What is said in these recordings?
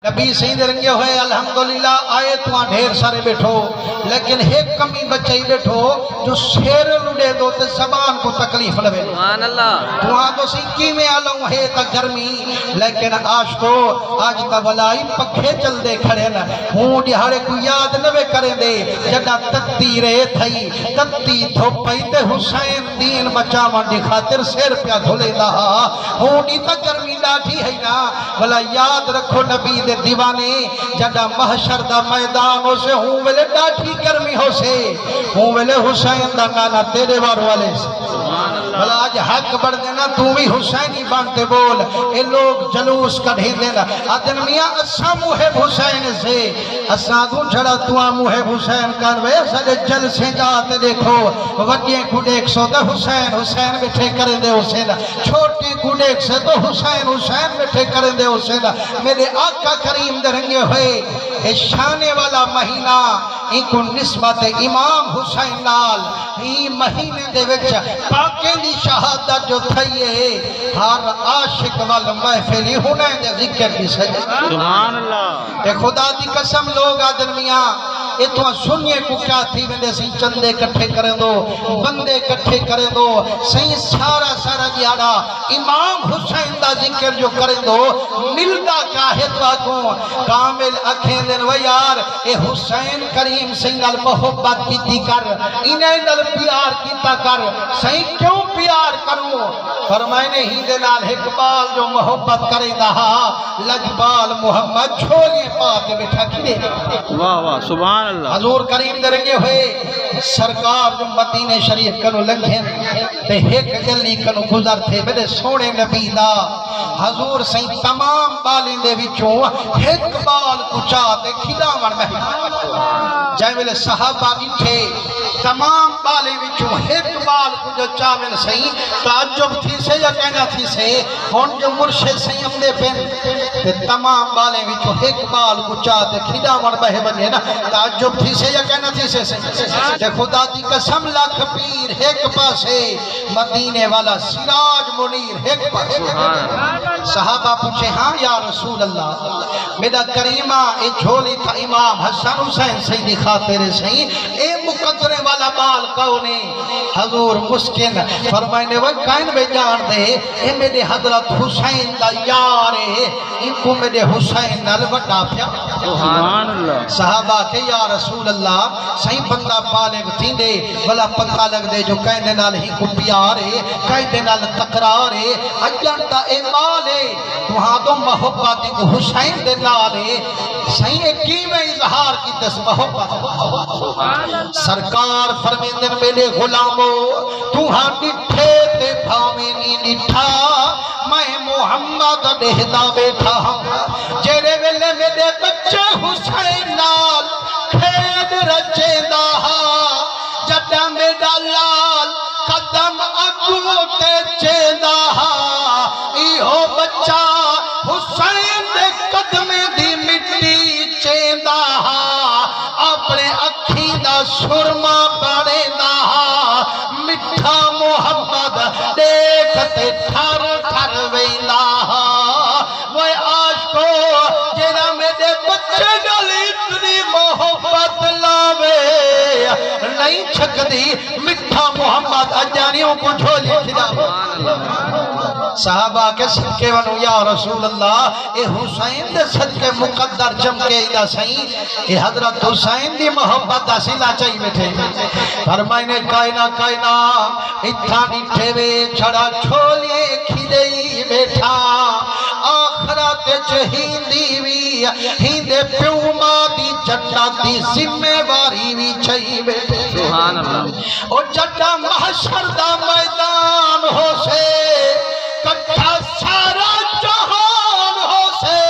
نبی سین رنگے ہوئے الحمدللہ آئے تو ڈھیر سارے بیٹھو لیکن ایک کمی بچائی بیٹھو جو شیر لڑے دو تے زبان کو تکلیف لبے سبحان اللہ تو تو سنکی میں آلوں ہے تا گرمی لیکن آج تو آج تا بلائی پکھے چل دے کھڑے نا ہوں ڈیہارے کو یاد نوے کریں دے جڑا تتی رہے تھئی تتی دھوپائی تے حسین دین بچا مانڈی خاطر سیر پیا دھولے دا ہوں ڈی تا گرمی ڈاٹھی ہے نا بلا یاد رکھو نبی دے دیوانے جڑا محشر دا میدان ہو سے ہوں ویلے ڈاٹھی گرمی ہو سے ہوں ویلے حسین دا نانا تیرے بار والے سے بلا آج حق بڑھ دینا تو بھی حسینی بانتے بول اے لوگ جلوس کڑھی دینا آدن میاں اسا محب حسین سے اسا دوں چھڑا تو محب حسین کر وے سڑے جل سے جاتے دیکھو وڈیے کھوڑیک سو دا حسین حسین بیٹھے کریں دے حسین چھوٹے کھوڑیک سے تو حسین حسین بیٹھے کریں دے حسین میرے آقا کریم درنگے ہوئے اے شانے والا مہینہ ایک نسبت امام حسین لال ای مہینے دے وچ پاکیں دی شہادت جو تھئیے ہر عاشق وال محفلی ہونے دے ذکر کی سجد سبحان اللہ اے خدا دی قسم لوگ آدن میاں اے تو سنیے کو کیا تھی میں سی چندے کٹھے کریں دو بندے کٹھے کریں دو صحیح سارا سارا دیارا امام حسین دا ذکر جو کریں دو ملتا کیا ہے تو آگوں کامل اکھیں دن و یار اے حسین کریم سنگل محبت کی تھی کر انہیں نل پیار کیتا کر صحیح کیوں پیار کروں فرمائنے ہی دنال حقبال جو محبت کریں دہا لجبال محمد چھولیے پاک بٹھا کھلے واہ واہ سبحان اللہ حضور کریم درگے ہوئے سرکار جو مدینہ شریف کنو لنگھیں تے ایک گلی کنو گزر تھے میرے سونے نبی دا حضور سہیں تمام بالیں دے وچوں ایک بال کچا تے کھدا من میں جائے میرے صحابہ اٹھے تمام بالیں وچوں ایک بال کچا چاوین سہیں تعجب تھی سے یا کہنا تھی سے ہون جو مرشد سہیں ہم دے پین تے تمام بالیں وچوں ایک بال کچا تے کھدا من بہے بنے نا تعجب تھی سے یا کہنا تھی سے تے خدا دی قسم لاکھ پیر ایک پاسے مدینے والا سراج منیر ایک پاسے صحابہ پوچھے ہاں یا رسول اللہ میرا کریمہ اے جھولی تھا امام حسن حسین سیدی خاطر سہی اے مقدرے والا بال کونے حضور مسکن فرمائنے وہ کائن میں جان دے اے میرے حضرت حسین دا یارے ان کو میرے حسین نال وڈا پیا سبحان اللہ صحابہ کہ یا رسول اللہ صحیح بندہ بالغ تھی دے بلا پتہ لگ دے جو کہنے نال ہی کو پیارے کہنے نال تقرارے اجانتا اے مالے وہاں تو محبت کو حسین دے نالے صحیح کی میں اظہار کی دس محبت سرکار فرمیندن میرے غلامو تو ہاں نٹھے تے بھاویں نی نٹھا میں محمد دہدا بیٹھا جیرے ویلے میرے بچے حسین نال کھید رچے دہا جٹا میرا لال قدم اگو تے چے دہا ایہو بچہ حسین دے قدم دی مٹی چے دہا اپنے اکھی دا سرما پڑے دہا مٹھا محمد دیکھتے تھر تھر ویلا وہ عاشقو جینا میرے بچے گلی اتنی محبت لاوے نہیں چھک دی مٹھا محمد اجانیوں کو جھولے کھدا صحابہ کے صدقے ونو یا رسول اللہ اے حسین دے صدقے مقدر چمکے دا سائیں اے حضرت حسین دی محبت دا سلا چاہی بیٹھے فرمائنے کائنا کائنا اتھا نٹھے وے چھڑا چھولے کھدئی بیٹھا آخرات چہیندی وی ہندے پیو ماں دی چٹا دی ذمہ واری وی چاہی بیٹھے سبحان اللہ اور چٹا محشر دا میدان ہو سے کٹھا سارا جہان ہو سے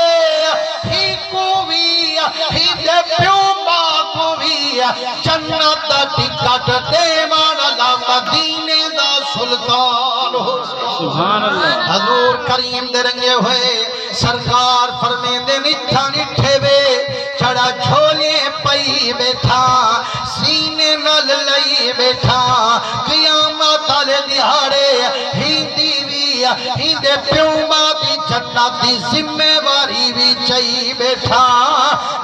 ہی کوئی ہی دے پیو ماں کوئی جنت ٹکٹ دیوان اللہ مدینے دا سلطان ہو سے سبحان اللہ حضور کریم درنگے ہوئے سرکار فرمیندے نٹھا نٹھے وے چڑا جھولے پئی بیٹھا سینے نل لئی بیٹھا قیامت آلے دیہارے ہی دیوی ہی دے پیو ماں دی جنت جنت دی ذمہ واری بھی چاہی بیٹھا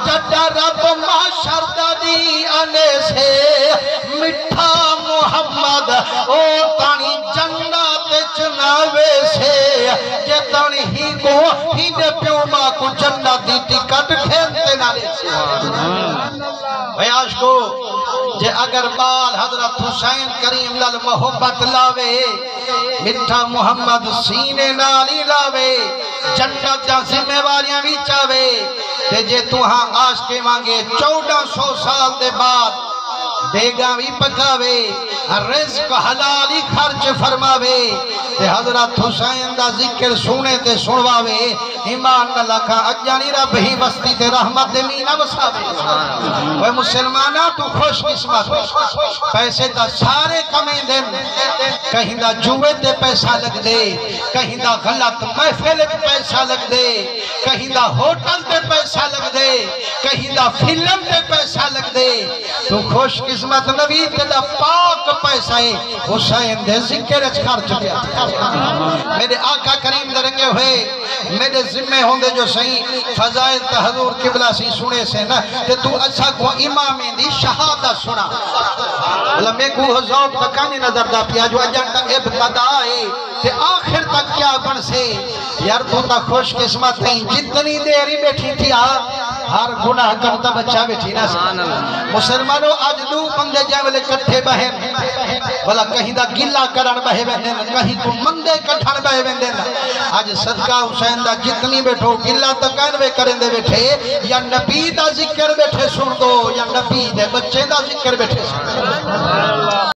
جڑا رب معاشر دی آنے سے مٹھا محمد او تانی جنت چناوے سے جے تانی ہی کو ہی دے پیو ماں کو جنت دی ٹکٹ کھیلتے نہ لے سے بیاش کو جے اگر بال حضرت حسین کریم لال محبت لاوے مٹھا محمد سینے نالی لاوے جنت جا ذمہ واریاں بھی چاوے تے جے توہاں آج کے مانگے 1400 سال دے بعد بیگا بھی پکاوے رزق حلالی خرچ فرماوے تے حضرت حسین دا ذکر سونے تے سنواوے ایمان نہ لکھا اجانی رب ہی وستی تے رحمت مینہ وساوے وہ مسلمانہ تو خوش قسمت پیسے دا سارے کمیں دن کہیں دا جوے تے پیسہ لگ دے کہیں دا غلط محفل تے پیسہ لگ دے کہیں دا ہوٹل تے پیسہ لگ دے کہیں دا فلم تے پیسہ لگ دے تو خوش قسمت نبی تے دا پاک پیسہ ہے حسین دے ذکر اچ خرچ کیا میرے آقا کریم درنگے ہوئے میرے ذمہ ہوندے جو صحیح فضائل تا حضور قبلہ سی سنے سے نا کہ تو اچھا کو امامیں دی شہادت سنا اللہ میں کو ذوق تکانی نظر دا پیا جو اجان تا ابتدا ہے کہ آخر تک کیا بن سے یار تو تا خوش قسمت نہیں جتنی دیری بیٹھی تھی ہر گناہ کرتا بچہ بیٹھی نا مسلمانوں آج دو بندے جاولے کٹھے بہن بلا کہیں دا گلہ کرن بہے بہن کہیں کو مندے کٹھن بہے بہن آج صدقہ حسین دا جتنی بیٹھو گلہ تکان بے کریں دے بیٹھے یا نبی دا ذکر بیٹھے سن دو یا نبی دے بچے دا ذکر بیٹھے سن دو